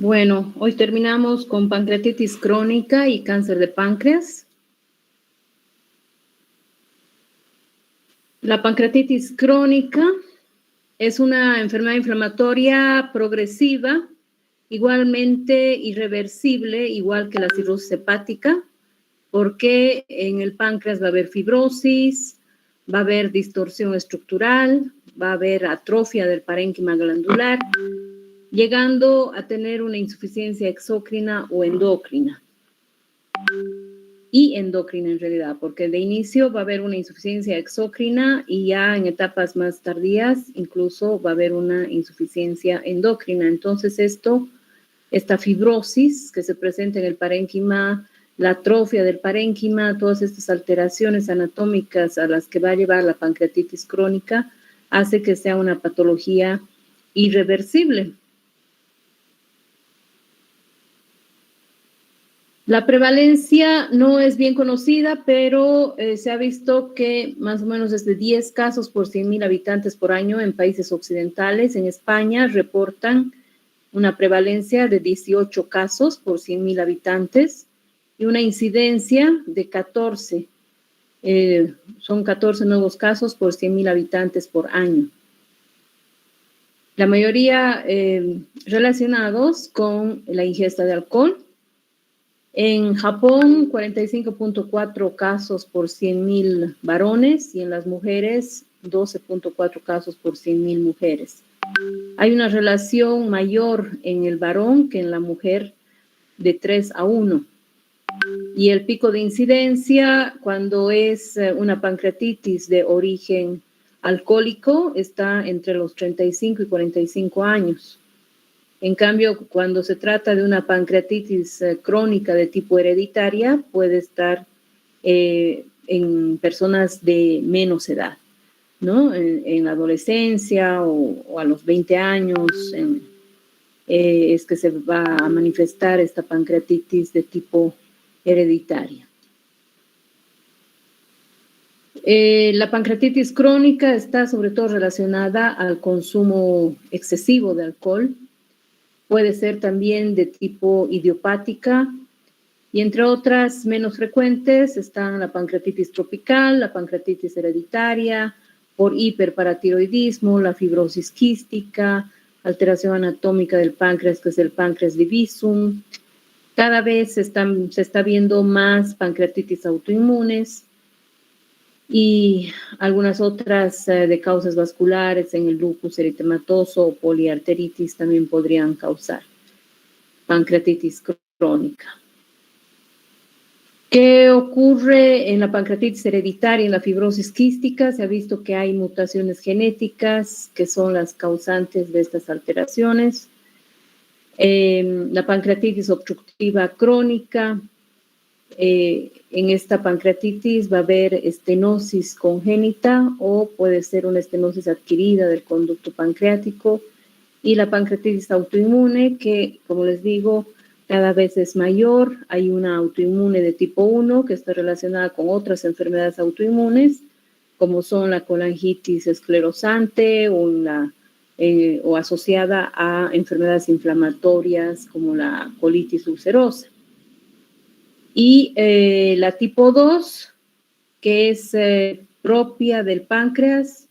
Bueno, hoy terminamos con pancreatitis crónica y cáncer de páncreas. La pancreatitis crónica es una enfermedad inflamatoria progresiva, igualmente irreversible, igual que la cirrosis hepática, porque en el páncreas va a haber fibrosis, va a haber distorsión estructural, va a haber atrofia del parénquima glandular, llegando a tener una insuficiencia exócrina o endocrina. Y endocrina en realidad, porque de inicio va a haber una insuficiencia exócrina y ya en etapas más tardías incluso va a haber una insuficiencia endocrina. Entonces esta fibrosis que se presenta en el parénquima, la atrofia del parénquima, todas estas alteraciones anatómicas a las que va a llevar la pancreatitis crónica, hace que sea una patología irreversible. La prevalencia no es bien conocida, pero se ha visto que más o menos es de 10 casos por 100,000 habitantes por año en países occidentales. En España reportan una prevalencia de 18 casos por 100,000 habitantes y una incidencia de 14. Son 14 nuevos casos por 100,000 habitantes por año. La mayoría relacionados con la ingesta de alcohol. En Japón, 45.4 casos por 100,000 varones y en las mujeres, 12.4 casos por 100,000 mujeres. Hay una relación mayor en el varón que en la mujer de 3:1. Y el pico de incidencia, cuando es una pancreatitis de origen alcohólico, está entre los 35 y 45 años. En cambio, cuando se trata de una pancreatitis crónica de tipo hereditaria, puede estar en personas de menos edad, ¿no? En la adolescencia o a los 20 años es que se va a manifestar esta pancreatitis de tipo hereditaria. La pancreatitis crónica está sobre todo relacionada al consumo excesivo de alcohol. Puede ser también de tipo idiopática y entre otras menos frecuentes están la pancreatitis tropical, la pancreatitis hereditaria, por hiperparatiroidismo, la fibrosis quística, alteración anatómica del páncreas que es el páncreas divisum. Cada vez se está viendo más pancreatitis autoinmunes y algunas otras de causas vasculares en el lupus eritematoso o poliarteritis también podrían causar pancreatitis crónica. ¿Qué ocurre en la pancreatitis hereditaria, en la fibrosis quística? Se ha visto que hay mutaciones genéticas que son las causantes de estas alteraciones. La pancreatitis obstructiva crónica, en esta pancreatitis va a haber estenosis congénita o puede ser una estenosis adquirida del conducto pancreático y la pancreatitis autoinmune que, como les digo, cada vez es mayor. Hay una autoinmune de tipo 1 que está relacionada con otras enfermedades autoinmunes como son la colangitis esclerosante o asociada a enfermedades inflamatorias como la colitis ulcerosa. Y la tipo 2, que es propia del páncreas,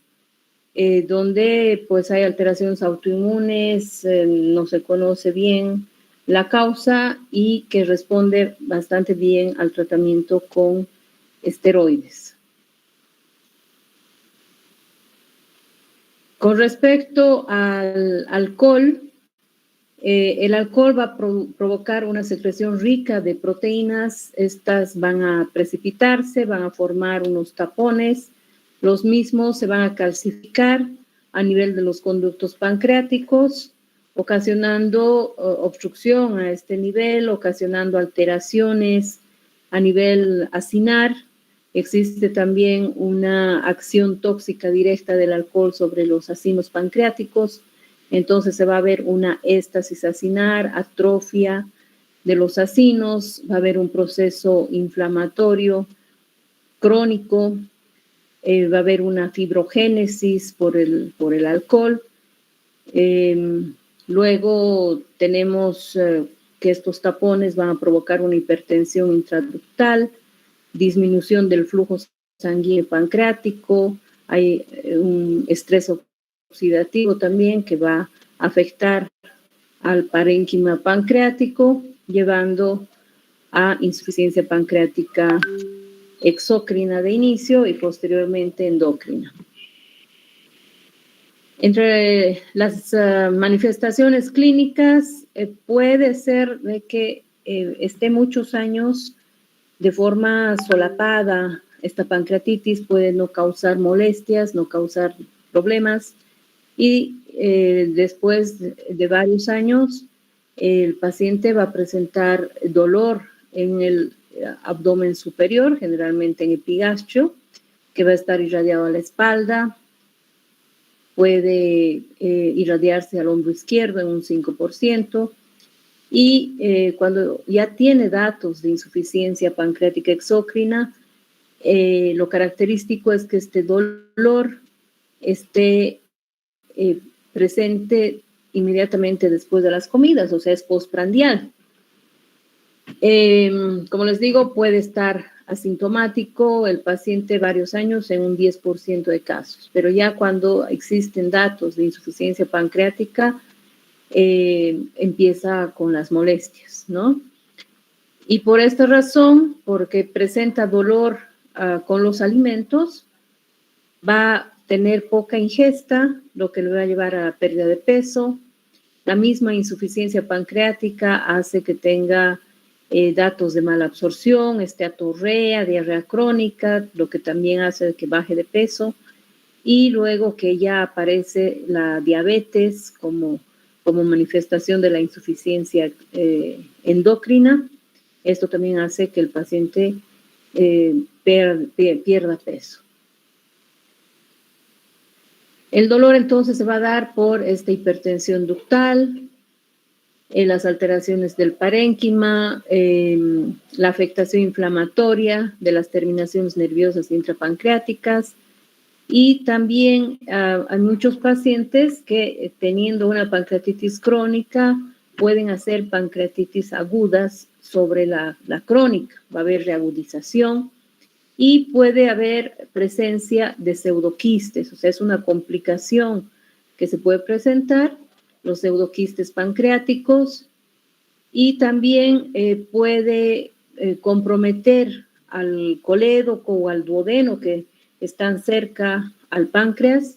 donde pues hay alteraciones autoinmunes, no se conoce bien la causa y que responde bastante bien al tratamiento con esteroides. Con respecto al alcohol, el alcohol va a provocar una secreción rica de proteínas. Estas van a precipitarse, van a formar unos tapones. Los mismos se van a calcificar a nivel de los conductos pancreáticos, ocasionando obstrucción a este nivel, ocasionando alteraciones a nivel acinar. Existe también una acción tóxica directa del alcohol sobre los acinos pancreáticos. Entonces se va a ver una éstasis acinar, atrofia de los acinos, va a haber un proceso inflamatorio crónico, va a haber una fibrogénesis por el alcohol, Luego tenemos que estos tapones van a provocar una hipertensión intraductal, disminución del flujo sanguíneo pancreático, hay un estrés oxidativo también que va a afectar al parénquima pancreático, llevando a insuficiencia pancreática exócrina de inicio y posteriormente endocrina. Entre las manifestaciones clínicas puede ser de que esté muchos años de forma solapada. Esta pancreatitis puede no causar molestias, no causar problemas y después de varios años el paciente va a presentar dolor en el abdomen superior, generalmente en epigastrio, que va a estar irradiado a la espalda. Puede irradiarse al hombro izquierdo en un 5%, y cuando ya tiene datos de insuficiencia pancreática exócrina, lo característico es que este dolor esté presente inmediatamente después de las comidas, o sea, es postprandial. Como les digo, puede estar asintomático el paciente varios años en un 10% de casos, pero ya cuando existen datos de insuficiencia pancreática, empieza con las molestias, ¿no? Y por esta razón, porque presenta dolor con los alimentos, va a tener poca ingesta, lo que le va a llevar a la pérdida de peso. La misma insuficiencia pancreática hace que tenga datos de mala absorción, esteatorrea, diarrea crónica, lo que también hace que baje de peso, y luego que ya aparece la diabetes como manifestación de la insuficiencia endocrina. Esto también hace que el paciente pierda peso. El dolor entonces se va a dar por esta hipertensión ductal, las alteraciones del parénquima, la afectación inflamatoria de las terminaciones nerviosas intrapancreáticas, y también hay muchos pacientes que teniendo una pancreatitis crónica pueden hacer pancreatitis agudas sobre la crónica. Va a haber reagudización y puede haber presencia de pseudoquistes, o sea, es una complicación que se puede presentar, los pseudoquistes pancreáticos, y también puede comprometer al colédoco o al duodeno que están cerca al páncreas,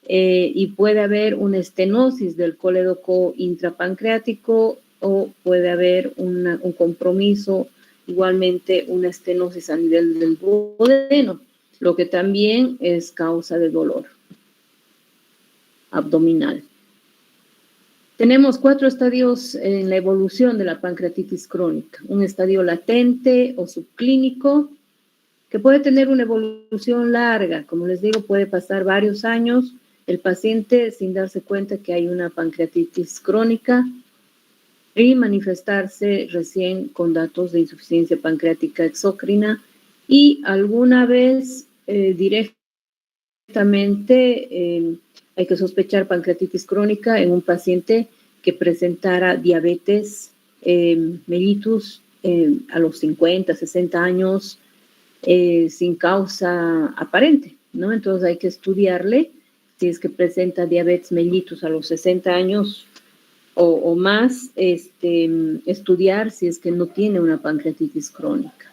y puede haber una estenosis del colédoco intrapancreático, o puede haber un compromiso, igualmente una estenosis a nivel del duodeno, lo que también es causa de dolor abdominal. Tenemos 4 estadios en la evolución de la pancreatitis crónica. Un estadio latente o subclínico, que puede tener una evolución larga. Como les digo, puede pasar varios años el paciente sin darse cuenta que hay una pancreatitis crónica y manifestarse recién con datos de insuficiencia pancreática exócrina, y alguna vez directamente hay que sospechar pancreatitis crónica en un paciente que presentara diabetes mellitus a los 50, 60 años, sin causa aparente, ¿no? Entonces hay que estudiarle si es que presenta diabetes mellitus a los 60 años o más, estudiar si es que no tiene una pancreatitis crónica.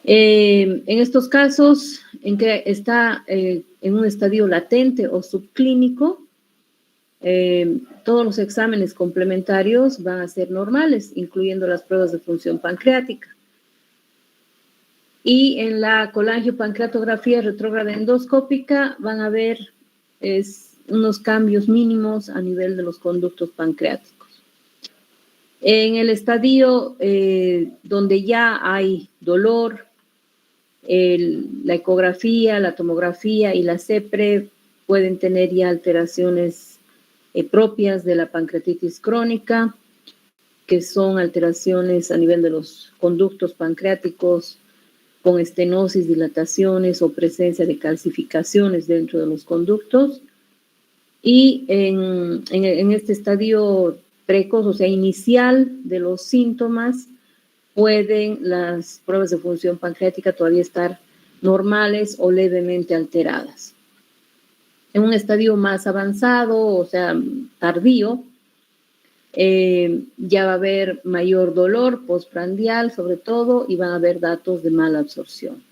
En estos casos en que está en un estadio latente o subclínico, todos los exámenes complementarios van a ser normales, incluyendo las pruebas de función pancreática. Y en la colangiopancreatografía retrógrada endoscópica van a haber unos cambios mínimos a nivel de los conductos pancreáticos. En el estadio donde ya hay dolor, la ecografía, la tomografía y la CEPRE pueden tener ya alteraciones propias de la pancreatitis crónica, que son alteraciones a nivel de los conductos pancreáticos con estenosis, dilataciones o presencia de calcificaciones dentro de los conductos. Y en este estadio precoz, o sea, inicial de los síntomas, pueden las pruebas de función pancreática todavía estar normales o levemente alteradas. En un estadio más avanzado, o sea, tardío, ya va a haber mayor dolor postprandial, sobre todo, y van a haber datos de mala absorción.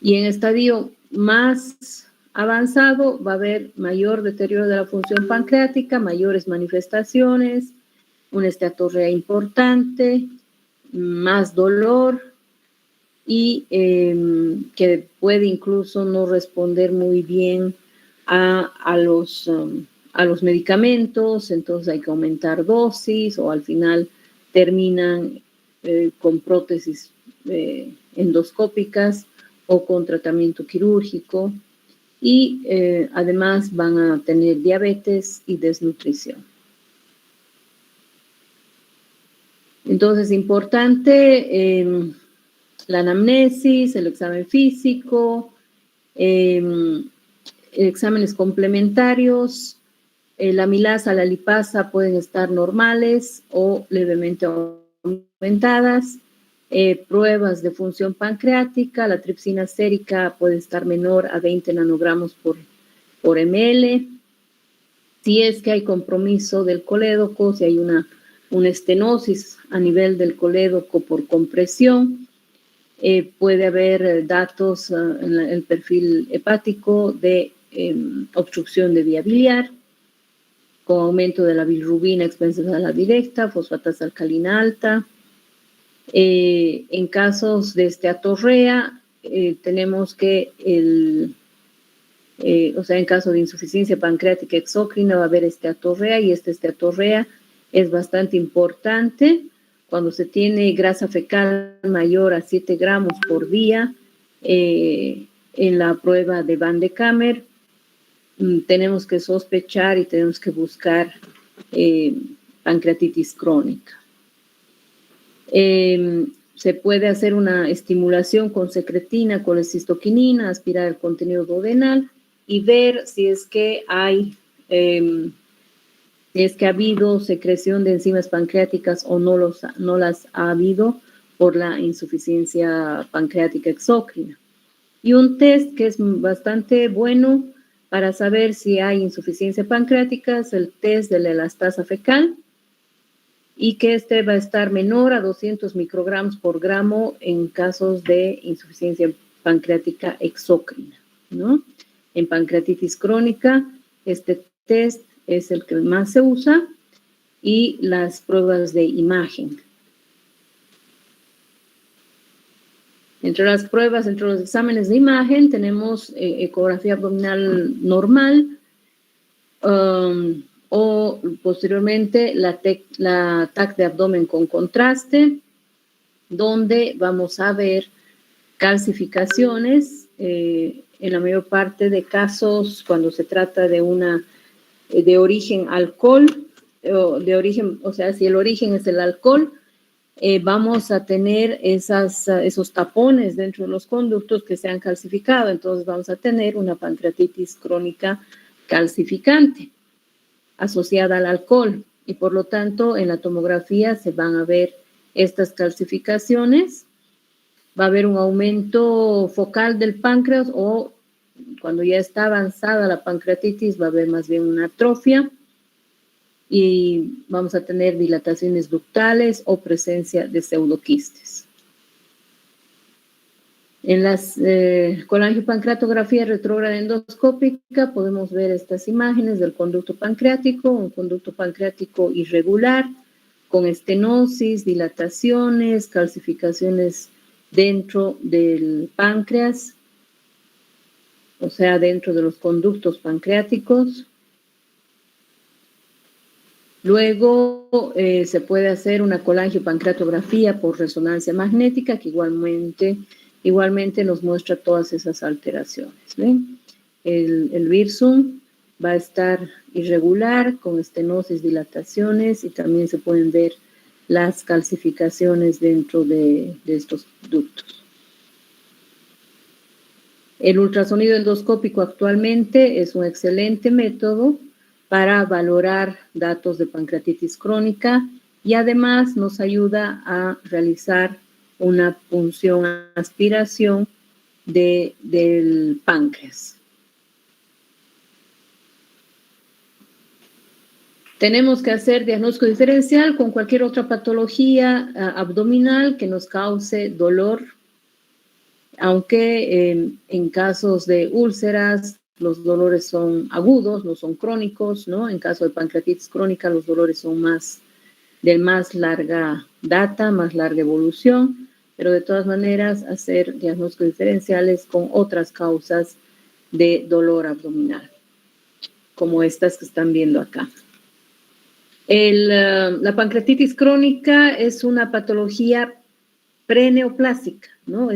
Y en estadio más avanzado va a haber mayor deterioro de la función pancreática, mayores manifestaciones, una esteatorrea importante, más dolor y que puede incluso no responder muy bien a los medicamentos, entonces hay que aumentar dosis o al final terminan con prótesis endoscópicas o con tratamiento quirúrgico y además van a tener diabetes y desnutrición. Entonces, importante la anamnesis, el examen físico, exámenes complementarios, la amilasa, la lipasa pueden estar normales o levemente aumentadas, pruebas de función pancreática, la tripsina sérica puede estar menor a 20 nanogramos por ml. Si es que hay compromiso del colédoco, si hay una estenosis a nivel del colédoco por compresión, puede haber datos en el perfil hepático de obstrucción de vía biliar, con aumento de la bilirrubina a expensas de la directa, fosfatasa alcalina alta. En casos de esteatorrea, tenemos que o sea, en caso de insuficiencia pancreática exócrina va a haber esteatorrea y esta esteatorrea es bastante importante cuando se tiene grasa fecal mayor a 7 gramos por día. En la prueba de Van de Kammer tenemos que sospechar y tenemos que buscar pancreatitis crónica. Se puede hacer una estimulación con secretina, colecistoquinina, aspirar el contenido duodenal y ver si es que hay, si es que ha habido secreción de enzimas pancreáticas o no las ha habido por la insuficiencia pancreática exócrina. Y un test que es bastante bueno para saber si hay insuficiencia pancreática es el test de la elastasa fecal, y que este va a estar menor a 200 microgramos por gramo en casos de insuficiencia pancreática exócrina, ¿no? En pancreatitis crónica, este test es el que más se usa y las pruebas de imagen. Entre las pruebas, entre los exámenes de imagen, tenemos ecografía abdominal normal, o posteriormente la TAC de abdomen con contraste, donde vamos a ver calcificaciones en la mayor parte de casos cuando se trata de de origen alcohol, o sea, si el origen es el alcohol, vamos a tener esos tapones dentro de los conductos que se han calcificado, entonces vamos a tener una pancreatitis crónica calcificante asociada al alcohol y por lo tanto en la tomografía se van a ver estas calcificaciones, va a haber un aumento focal del páncreas o cuando ya está avanzada la pancreatitis va a haber más bien una atrofia y vamos a tener dilataciones ductales o presencia de pseudoquistes. En las colangiopancreatografía retrógrada endoscópica podemos ver estas imágenes del conducto pancreático, un conducto pancreático irregular, con estenosis, dilataciones, calcificaciones dentro del páncreas, o sea, dentro de los conductos pancreáticos. Luego se puede hacer una colangiopancreatografía por resonancia magnética que igualmente nos muestra todas esas alteraciones. ¿Ven? El virsum va a estar irregular, con estenosis, dilataciones, y también se pueden ver las calcificaciones dentro de estos ductos. El ultrasonido endoscópico actualmente es un excelente método para valorar datos de pancreatitis crónica y además nos ayuda a realizar una punción aspiración del páncreas. Tenemos que hacer diagnóstico diferencial con cualquier otra patología abdominal que nos cause dolor, aunque en casos de úlceras los dolores son agudos, no son crónicos, ¿no? En caso de pancreatitis crónica los dolores son de más larga data, más larga evolución, pero de todas maneras hacer diagnósticos diferenciales con otras causas de dolor abdominal, como estas que están viendo acá. La pancreatitis crónica es una patología preneoplásica, ¿no?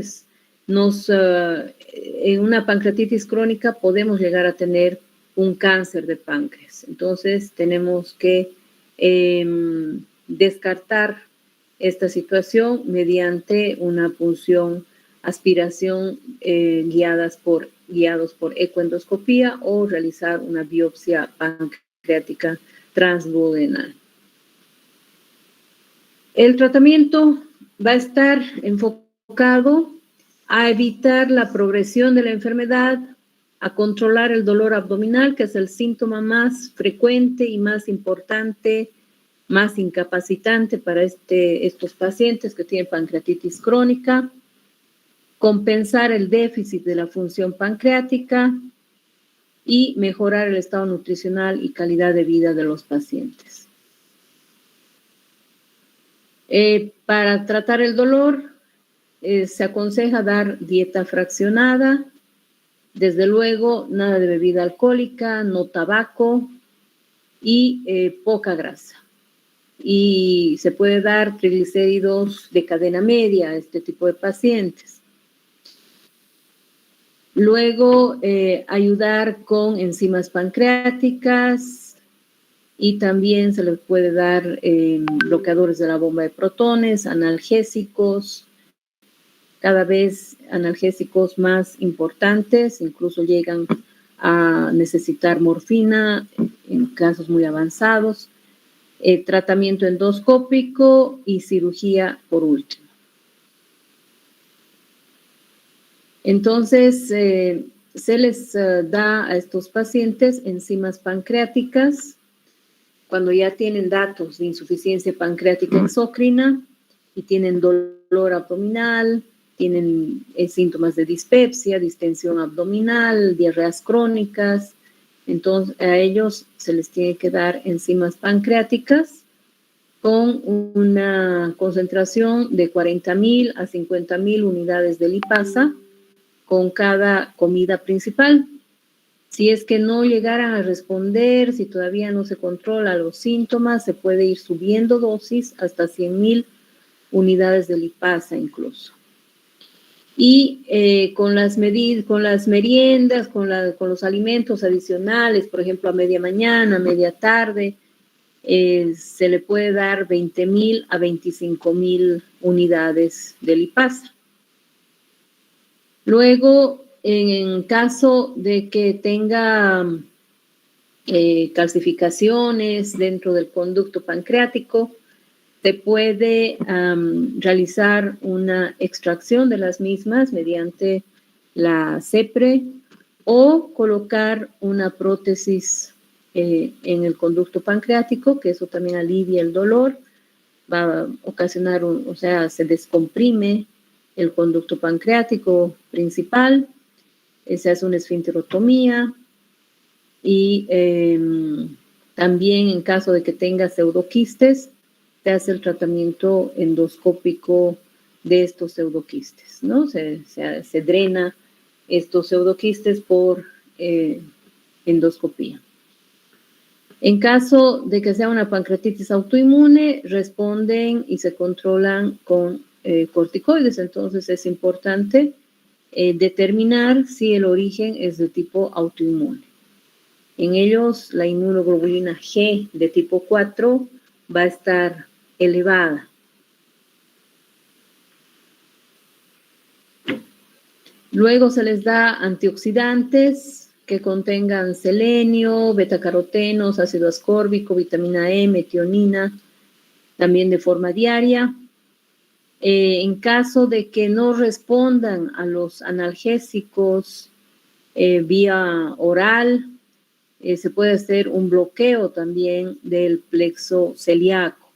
En una pancreatitis crónica podemos llegar a tener un cáncer de páncreas. Entonces, tenemos que descartar esta situación mediante una punción, aspiración guiados por ecoendoscopía o realizar una biopsia pancreática transduodenal. El tratamiento va a estar enfocado a evitar la progresión de la enfermedad, a controlar el dolor abdominal, que es el síntoma más frecuente y más importante, más incapacitante para estos pacientes que tienen pancreatitis crónica, compensar el déficit de la función pancreática y mejorar el estado nutricional y calidad de vida de los pacientes. Para tratar el dolor, se aconseja dar dieta fraccionada, desde luego nada de bebida alcohólica, no tabaco y poca grasa. Y se puede dar triglicéridos de cadena media a este tipo de pacientes. Luego, ayudar con enzimas pancreáticas y también se les puede dar bloqueadores de la bomba de protones, analgésicos, cada vez analgésicos más importantes, incluso llegan a necesitar morfina en casos muy avanzados, tratamiento endoscópico y cirugía por último. Entonces, se les da a estos pacientes enzimas pancreáticas cuando ya tienen datos de insuficiencia pancreática exócrina y tienen dolor abdominal, tienen síntomas de dispepsia, distensión abdominal, diarreas crónicas. Entonces, a ellos se les tiene que dar enzimas pancreáticas con una concentración de 40.000 a 50.000 unidades de lipasa con cada comida principal. Si es que no llegaran a responder, si todavía no se controla los síntomas, se puede ir subiendo dosis hasta 100.000 unidades de lipasa incluso. Y con las meriendas, con los alimentos adicionales, por ejemplo, a media mañana, a media tarde, se le puede dar 20.000 a 25.000 unidades de lipasa. Luego, en caso de que tenga calcificaciones dentro del conducto pancreático, se puede realizar una extracción de las mismas mediante la CEPRE o colocar una prótesis en el conducto pancreático, que eso también alivia el dolor, va a ocasionar, se descomprime el conducto pancreático principal, se hace una esfinterotomía y también en caso de que tenga pseudoquistes, se hace el tratamiento endoscópico de estos pseudoquistes, ¿no? Se drena estos pseudoquistes por endoscopía. En caso de que sea una pancreatitis autoinmune, responden y se controlan con corticoides. Entonces es importante determinar si el origen es de tipo autoinmune. En ellos, la inmunoglobulina G de tipo 4 va a estar elevada. Luego se les da antioxidantes que contengan selenio, betacarotenos, ácido ascórbico, vitamina E, metionina, también de forma diaria. En caso de que no respondan a los analgésicos vía oral, se puede hacer un bloqueo también del plexo celíaco.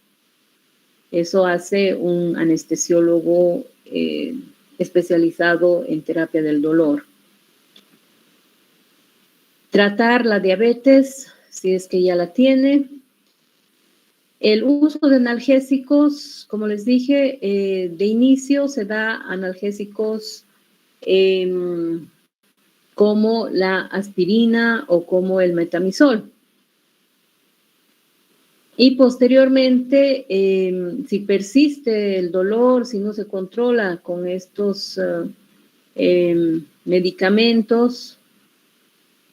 Eso hace un anestesiólogo especializado en terapia del dolor. Tratar la diabetes, si es que ya la tiene. El uso de analgésicos, como les dije, de inicio se da analgésicos como la aspirina o como el metamizol. Y posteriormente, si persiste el dolor, si no se controla con estos medicamentos,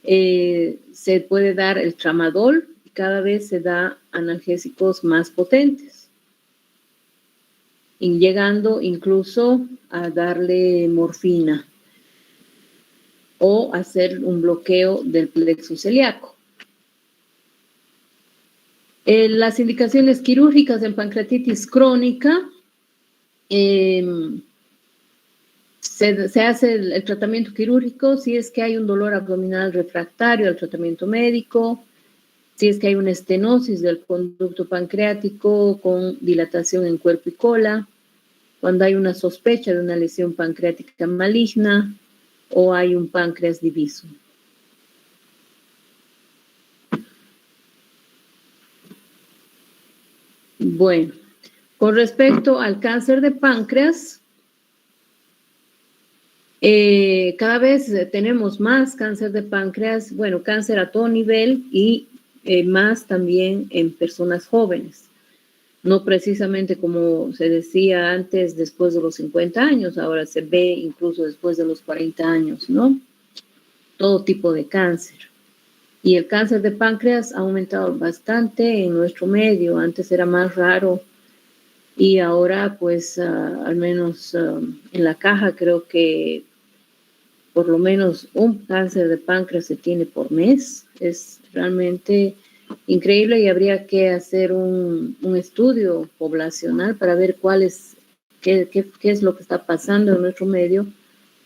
se puede dar el tramadol y cada vez se da analgésicos más potentes, y llegando incluso a darle morfina o hacer un bloqueo del plexo celíaco. Las indicaciones quirúrgicas en pancreatitis crónica, se hace el tratamiento quirúrgico si es que hay un dolor abdominal refractario al tratamiento médico, si es que hay una estenosis del conducto pancreático con dilatación en cuerpo y cola, cuando hay una sospecha de una lesión pancreática maligna o hay un páncreas diviso. Bueno, con respecto al cáncer de páncreas, cada vez tenemos más cáncer de páncreas, bueno, cáncer a todo nivel y más también en personas jóvenes. No precisamente como se decía antes, después de los 50 años, ahora se ve incluso después de los 40 años, ¿no? Todo tipo de cáncer. Y el cáncer de páncreas ha aumentado bastante en nuestro medio. Antes era más raro y ahora, pues, al menos en la caja creo que por lo menos un cáncer de páncreas se tiene por mes. Es realmente increíble y habría que hacer un estudio poblacional para ver qué es lo que está pasando en nuestro medio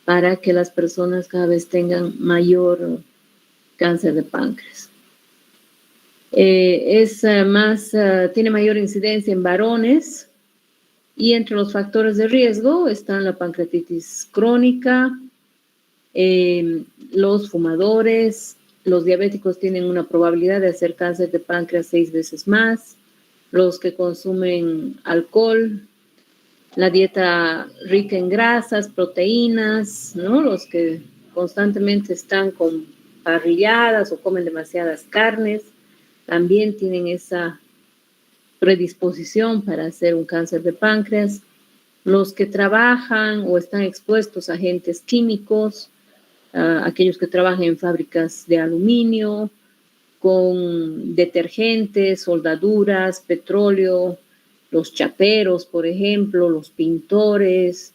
para que las personas cada vez tengan mayor cáncer de páncreas. Tiene mayor incidencia en varones y entre los factores de riesgo están la pancreatitis crónica, los fumadores, los diabéticos tienen una probabilidad de hacer cáncer de páncreas 6 veces más, los que consumen alcohol, la dieta rica en grasas, proteínas, ¿no? Los que constantemente están con parrilladas o comen demasiadas carnes, también tienen esa predisposición para hacer un cáncer de páncreas. Los que trabajan o están expuestos a agentes químicos, aquellos que trabajan en fábricas de aluminio, con detergentes, soldaduras, petróleo, los chaperos, por ejemplo, los pintores,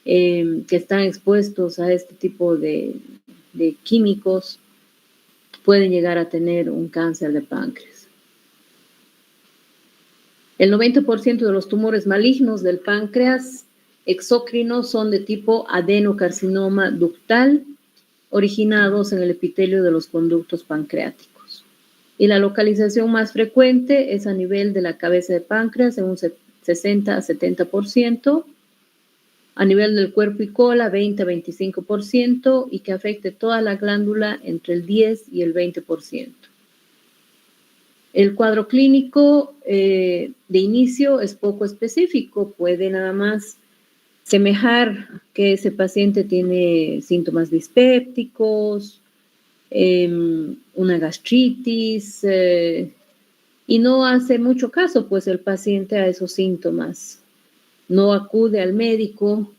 que están expuestos a este tipo de químicos, pueden llegar a tener un cáncer de páncreas. El 90% de los tumores malignos del páncreas exócrinos son de tipo adenocarcinoma ductal, originados en el epitelio de los conductos pancreáticos. Y la localización más frecuente es a nivel de la cabeza de páncreas, en un 60 a 70%, a nivel del cuerpo y cola, 20 a 25%, y que afecte toda la glándula entre el 10 y el 20%. El cuadro clínico de inicio es poco específico, puede nada más semejar que ese paciente tiene síntomas dispépticos, una gastritis, y no hace mucho caso, pues, el paciente a esos síntomas. No acude al médico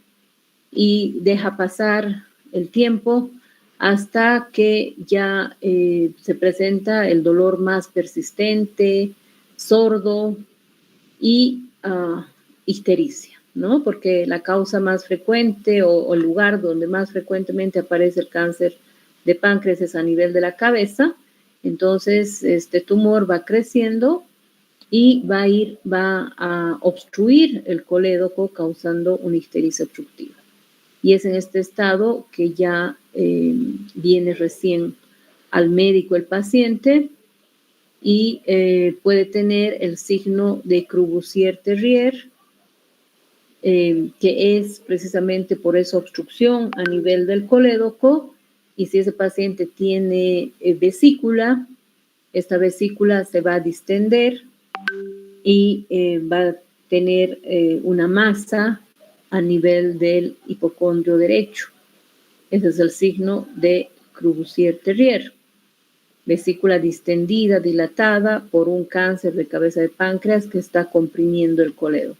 y deja pasar el tiempo hasta que ya se presenta el dolor más persistente, sordo y ictericia, ¿no? Porque la causa más frecuente o el lugar donde más frecuentemente aparece el cáncer de páncreas es a nivel de la cabeza. Entonces, este tumor va creciendo y va a obstruir el colédoco causando una ictericia obstructiva. Y es en este estado que ya viene recién al médico el paciente y puede tener el signo de Cruboussier-Terrier, que es precisamente por esa obstrucción a nivel del colédoco. Y si ese paciente tiene vesícula, esta vesícula se va a distender y va a tener una masa a nivel del hipocondrio derecho. Ese es el signo de Cruboussier-Terrier. Vesícula distendida, dilatada por un cáncer de cabeza de páncreas que está comprimiendo el colédoco.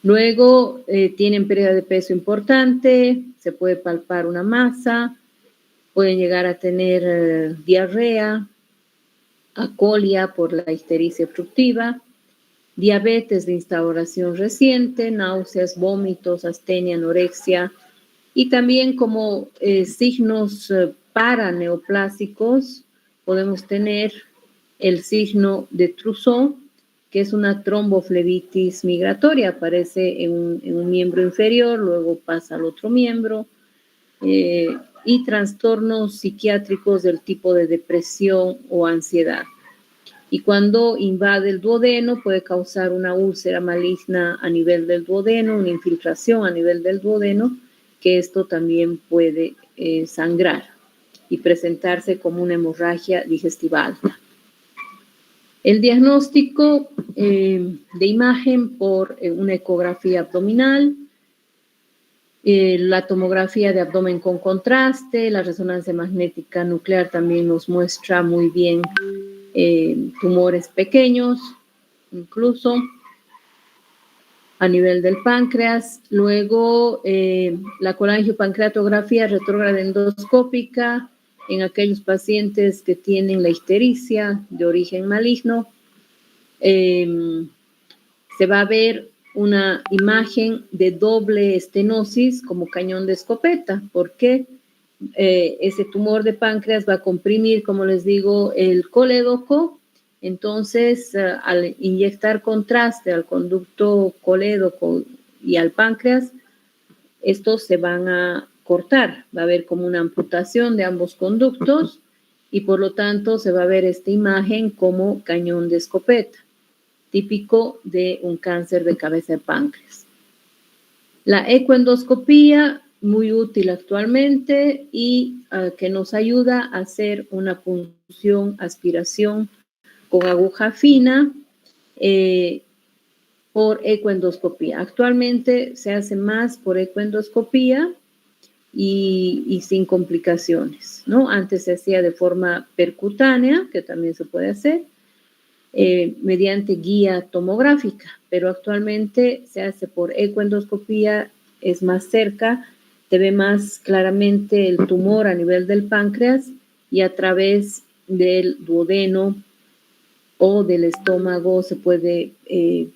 Luego tienen pérdida de peso importante, se puede palpar una masa, pueden llegar a tener diarrea, acolia por la ictericia obstructiva, diabetes de instauración reciente, náuseas, vómitos, astenia, anorexia, y también como signos paraneoplásicos podemos tener el signo de Trousseau, que es una tromboflebitis migratoria, aparece en un miembro inferior, luego pasa al otro miembro, y trastornos psiquiátricos del tipo de depresión o ansiedad. Y cuando invade el duodeno puede causar una úlcera maligna a nivel del duodeno, una infiltración a nivel del duodeno, que esto también puede sangrar y presentarse como una hemorragia digestiva alta. El diagnóstico de imagen por una ecografía abdominal, la tomografía de abdomen con contraste, la resonancia magnética nuclear también nos muestra muy bien tumores pequeños, incluso a nivel del páncreas. Luego, la colangiopancreatografía retrógrada endoscópica en aquellos pacientes que tienen la ictericia de origen maligno. Se va a ver una imagen de doble estenosis como cañón de escopeta, porque ese tumor de páncreas va a comprimir, como les digo, el colédoco. Entonces, al inyectar contraste al conducto colédoco y al páncreas, estos se van a cortar. Va a haber como una amputación de ambos conductos y por lo tanto se va a ver esta imagen como cañón de escopeta, típico de un cáncer de cabeza de páncreas. La ecoendoscopía, muy útil actualmente y que nos ayuda a hacer una punción, aspiración con aguja fina por ecoendoscopía. Actualmente se hace más por ecoendoscopía y sin complicaciones, ¿no? Antes se hacía de forma percutánea, que también se puede hacer, mediante guía tomográfica, pero actualmente se hace por ecoendoscopía, es más cerca, se ve más claramente el tumor a nivel del páncreas y a través del duodeno o del estómago se puede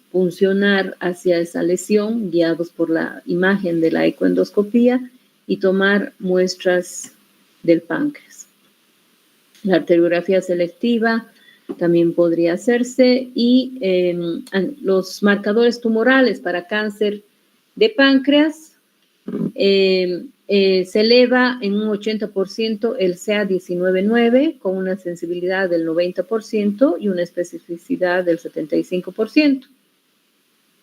funcionar hacia esa lesión guiados por la imagen de la ecoendoscopía y tomar muestras del páncreas. La arteriografía selectiva también podría hacerse y los marcadores tumorales para cáncer de páncreas se eleva en un 80% el CA19-9 con una sensibilidad del 90% y una especificidad del 75%.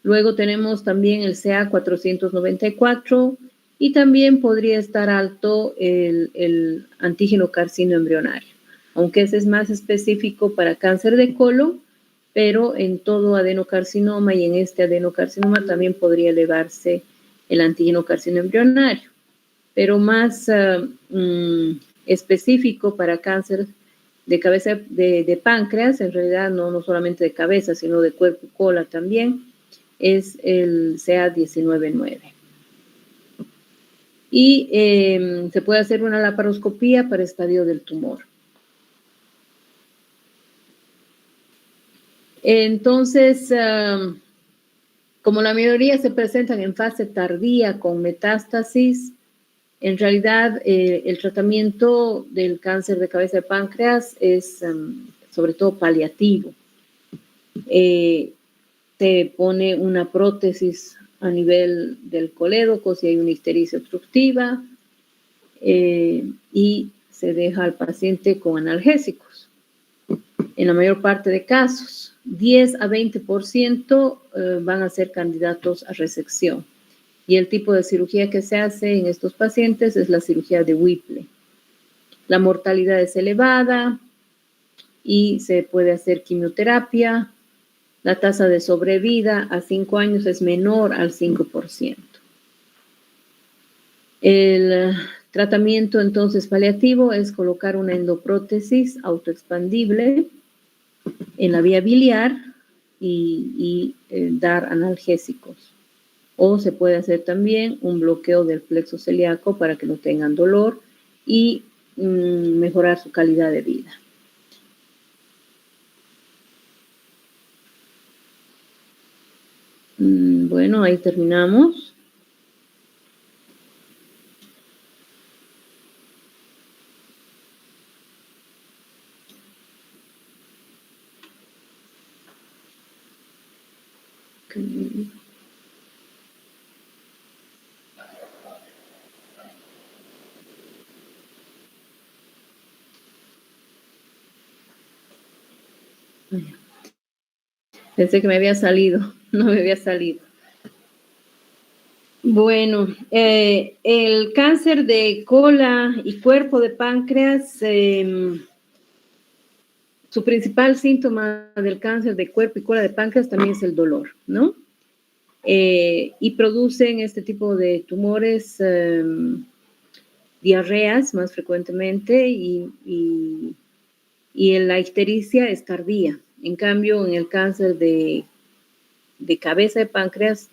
Luego tenemos también el CA494 y también podría estar alto el antígeno carcino embrionario, aunque ese es más específico para cáncer de colon, pero en todo adenocarcinoma y en este adenocarcinoma también podría elevarse el antígeno carcino embrionario, pero más específico para cáncer de cabeza de páncreas, en realidad no solamente de cabeza, sino de cuerpo y cola también, es el CA19-9. Y se puede hacer una laparoscopía para estadio del tumor. Entonces, Como la mayoría se presentan en fase tardía con metástasis, en realidad el tratamiento del cáncer de cabeza de páncreas es sobre todo paliativo. Se pone una prótesis a nivel del colédoco si hay una ictericia obstructiva y se deja al paciente con analgésicos. En la mayor parte de casos, 10 a 20% van a ser candidatos a resección. Y el tipo de cirugía que se hace en estos pacientes es la cirugía de Whipple. La mortalidad es elevada y se puede hacer quimioterapia. La tasa de sobrevida a 5 años es menor al 5%. El tratamiento entonces paliativo es colocar una endoprótesis autoexpandible en la vía biliar y dar analgésicos. O se puede hacer también un bloqueo del plexo celíaco para que no tengan dolor y mejorar su calidad de vida. Bueno, ahí terminamos. Pensé que me había salido, no me había salido. Bueno, el cáncer de cola y cuerpo de páncreas, su principal síntoma del cáncer de cuerpo y cola de páncreas también es el dolor, ¿no? Y producen este tipo de tumores, diarreas más frecuentemente y la ictericia es tardía. En cambio, en el cáncer de cabeza de páncreas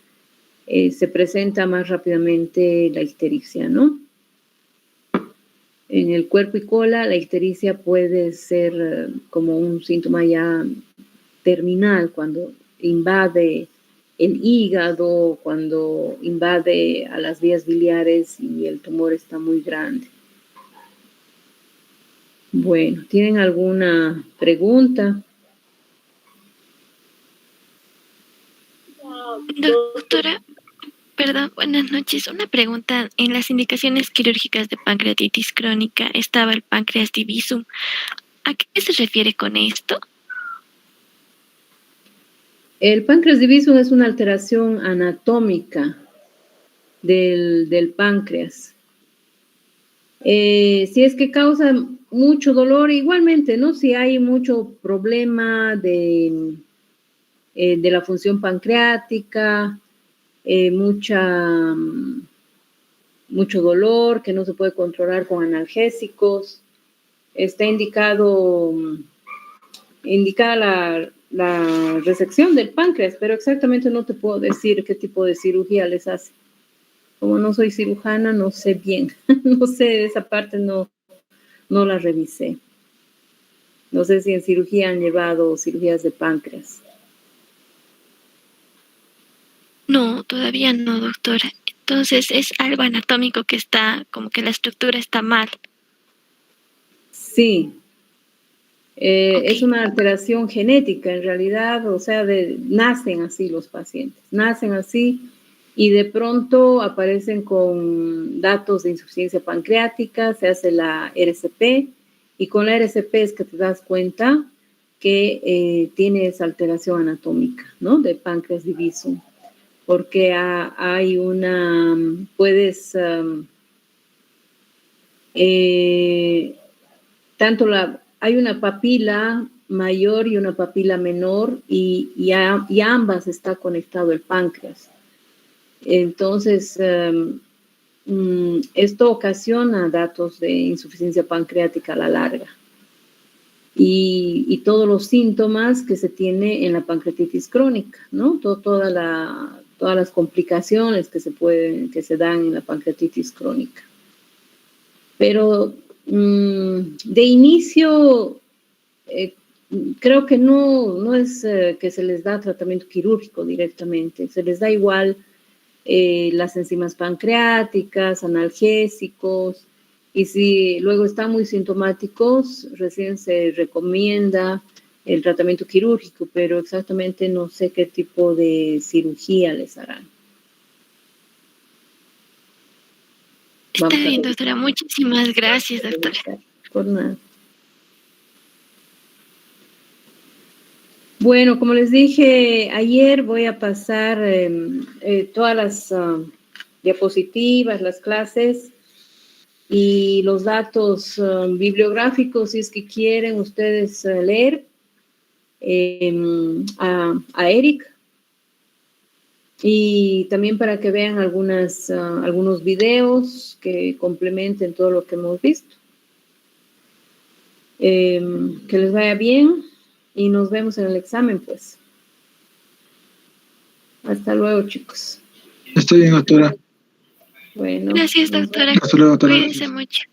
se presenta más rápidamente la ictericia, ¿no? En el cuerpo y cola, la ictericia puede ser como un síntoma ya terminal, cuando invade el hígado, cuando invade a las vías biliares y el tumor está muy grande. Bueno, ¿tienen alguna pregunta? Doctora, perdón, buenas noches. Una pregunta. En las indicaciones quirúrgicas de pancreatitis crónica estaba el páncreas divisum. ¿A qué se refiere con esto? El páncreas divisum es una alteración anatómica del páncreas. Si es que causa mucho dolor, igualmente, ¿no? Si hay mucho problema de la función pancreática, mucho dolor que no se puede controlar con analgésicos, está indicada la resección del páncreas, pero exactamente no te puedo decir qué tipo de cirugía les hace. Como no soy cirujana, no sé bien, no sé, esa parte no la revisé. No sé si en cirugía han llevado cirugías de páncreas. No, todavía no, doctora. Entonces es algo anatómico que está, como que la estructura está mal. Sí. Es una alteración genética en realidad, o sea, nacen así los pacientes, nacen así y de pronto aparecen con datos de insuficiencia pancreática, se hace la RCP y con la RCP es que te das cuenta que tiene esa alteración anatómica, ¿no? De páncreas divisum, porque hay hay una papila mayor y una papila menor y ambas está conectado el páncreas. Entonces, esto ocasiona datos de insuficiencia pancreática a la larga. Y todos los síntomas que se tiene en la pancreatitis crónica, ¿no? Todas las complicaciones que se dan en la pancreatitis crónica. Pero de inicio, creo que no es que se les da tratamiento quirúrgico directamente, se les da igual las enzimas pancreáticas, analgésicos, y si luego están muy sintomáticos, recién se recomienda el tratamiento quirúrgico, pero exactamente no sé qué tipo de cirugía les harán. Está bien, doctora. Muchísimas gracias, doctora. Por nada. Bueno, como les dije ayer, voy a pasar todas las diapositivas, las clases y los datos bibliográficos, si es que quieren ustedes leer, a Eric. Y también para que vean algunos videos que complementen todo lo que hemos visto. Que les vaya bien y nos vemos en el examen, pues. Hasta luego, chicos. Estoy bien, doctora. Bueno. Gracias, doctora. Hasta luego, doctora. Cuídense mucho.